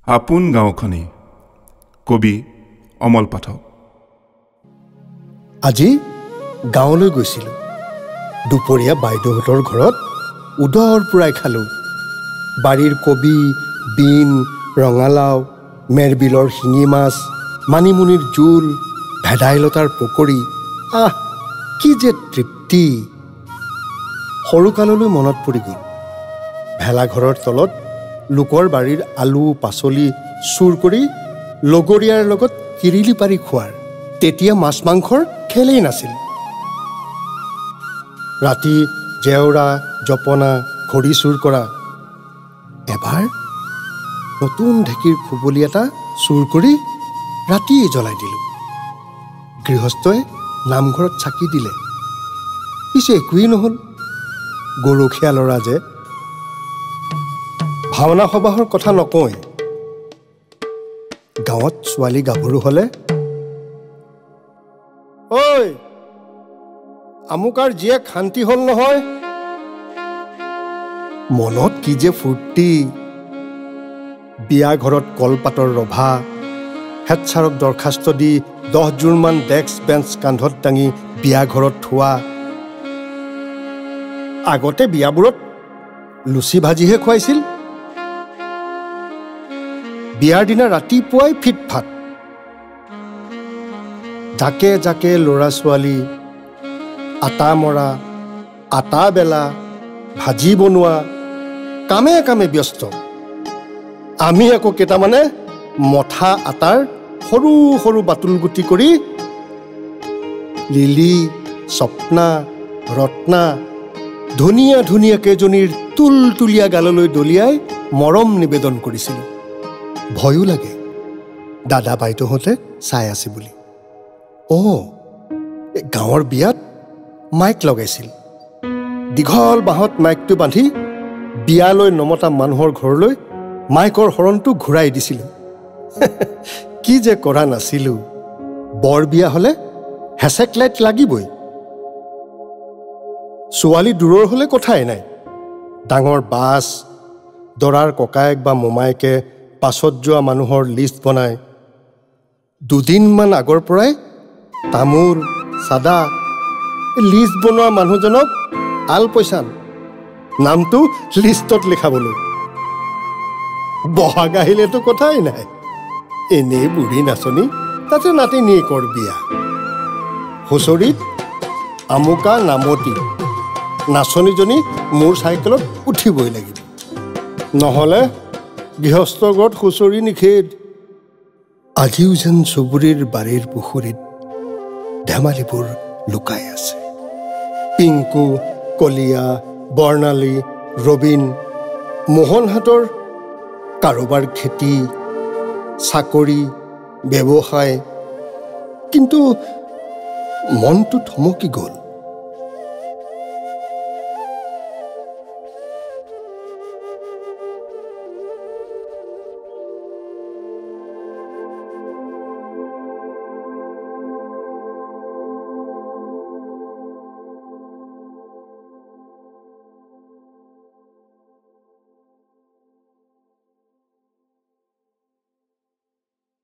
আপোন গাঁওখনি কবি অমল পাঠক। আজি গাঁৱলৈ গৈছিলোঁ। দুপৰীয়া বাইদেউহঁতৰ ঘৰত উদৰ পূৰাই খালোঁ। বাৰীৰ কবি, বিন, ৰঙালাও, মেৰবিলৰ শিঙি মাছ, মানিমুনিৰ জোল, ভেদাইলতাৰ পকৰি। আহ, কি যে তৃপ্তি! সৰুকাললৈ মনত পৰি গ'ল। ভেলাঘৰৰ তলত লোকৰ বাৰীৰ আলু পাচলি চুৰ কৰি লগৰীয়াৰ লগত কিৰিলি পাৰি খোৱাৰ। তেতিয়া মাছ মাংসৰ খেলেই নাছিল। ৰাতি জেওৰা জপনা খৰি চুৰ কৰা। এবাৰ নতুন ঢেঁকীৰ খুবলি এটা চুৰ কৰি ৰাতিয়ে জ্বলাই দিলোঁ। গৃহস্থই নামঘৰত চাকি দিলে, পিছে একোৱেই নহ'ল। গৰখীয়া ল'ৰা যে। ভাওনা সবাহৰ কথা নকওঁৱেই। গাঁৱত ছোৱালী গাভৰু হ'লে, ঐ আমুকাৰ জীয়েক শান্তি হ'ল নহয়, মনত কি যে ফূৰ্তি। বিয়া ঘৰত কলপাতৰ ৰভা, হেড ছাৰক দৰখাস্ত দি 10 জোৰমান ডেস্ক বেঞ্চ কান্ধত দাঙি বিয়া ঘৰত থোৱা। আগতে বিয়াবোৰত লুচি ভাজিহে খুৱাইছিল। বিয়াৰ দিনা ৰাতিপুৱাই ফিটফাট। জাকে জাকে ল'ৰা ছোৱালী, আটা মৰা, আটা বেলা, ভাজি বনোৱা, কামে কামে ব্যস্ত। আমি আকৌ কেইটামানে মঠা আটাৰ সৰু সৰু বাতুল গুটি কৰি লিলি, স্বপ্না, ৰত্না ধুনীয়া ধুনীয়া কেইজনীৰ তুলতুলীয়া গাললৈ দলিয়াই মৰম নিবেদন কৰিছিলোঁ। ভয়ো লাগে দাদা বাইদেউহঁতে চাই আছে বুলি। গাঁৱৰ বিয়াত মাইক লগাইছিল। দীঘল বাঁহত মাইকটো বান্ধি বিয়ালৈ নমতা মানুহৰ ঘৰলৈ মাইকৰ হৰণটো ঘূৰাই দিছিলোঁ। কি যে কৰা নাছিলোঁ। বৰ বিয়া হ'লে হেচেক লাইট লাগিবই। ছোৱালী দূৰৰ হ'লে কথাই নাই। ডাঙৰ বাছ, দৰাৰ ককায়েক বা মোমায়েকে পাছত যোৱা মানুহৰ লিষ্ট বনায়। 2 দিনমান আগৰ পৰাই তামোল চাদা লিষ্ট বনোৱা মানুহজনক আলপৈচান নামটো লিষ্টত লিখাবলৈ। বহাগ আহিলেতো কথাই নাই। এনেই বুঢ়ী নাচনী, তাতে নাতিনীয়েকৰ বিয়া। হুঁচৰিত আমুকা নামতি নাচনীজনী মোৰ চাইকেলত উঠিবই লাগিব, নহ'লে গৃহস্থ ঘৰত হুঁচৰি নিষেধ। আজিও যেন চুবুৰীৰ বাৰীৰ পুখুৰীত ধেমালিবোৰ লুকাই আছে। পিংকু, কলিয়া, বৰ্ণালী, ৰবীন, মোহনহাতৰ কাৰোবাৰ খেতি, চাকৰি, ব্যৱসায়। কিন্তু মনটো থমকি গ'ল।